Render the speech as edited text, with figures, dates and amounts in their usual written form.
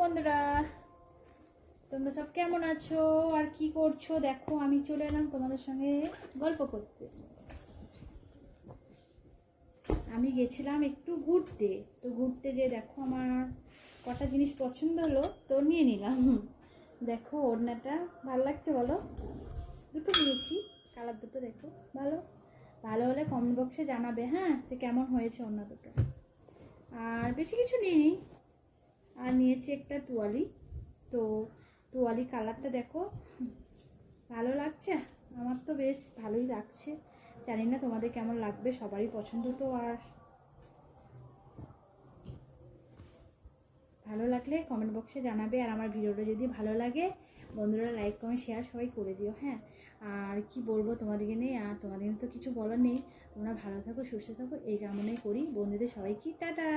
বন্ধুরা, তোমরা সব কেমন আছো আর কি করছো? দেখো আমি চলে এলাম তোমাদের সঙ্গে গল্প করতে। আমি গেছিলাম একটু ঘুরতে, তো ঘুরতে যে দেখো আমার কটা জিনিস পছন্দ হলো, তো নিয়ে নিলাম। দেখো ওড়নাটা ভালো লাগছে বলো? দুটো নিয়েছি, কালার দুটো দেখো। ভালো ভালো হলে কমেন্ট বক্সে জানাবে, হ্যাঁ, যে কেমন হয়েছে ওড়না দুটো। আর বেশি কিছু নিইনি, আর নিয়েছি একটা তোয়ালি। তো তোয়ালি কালারটা দেখো, ভালো লাগছে। আমার তো বেশ ভালোই লাগছে, জানি না তোমাদের কেমন লাগবে, সবারই পছন্দ তো। আর ভালো লাগলে কমেন্ট বক্সে জানাবে। আর আমার ভিডিওটা যদি ভালো লাগে বন্ধুরা লাইক কমেন্ট শেয়ার সবাই করে দিও, হ্যাঁ। আর কি বলবো তোমাদেরকে নেই, আর তোমাদের তো কিছু বলার নেই। তোমরা ভালো থাকো, সুস্থ থাকো, এই কামনাই করি। বন্ধুদের সবাইকে টাটা।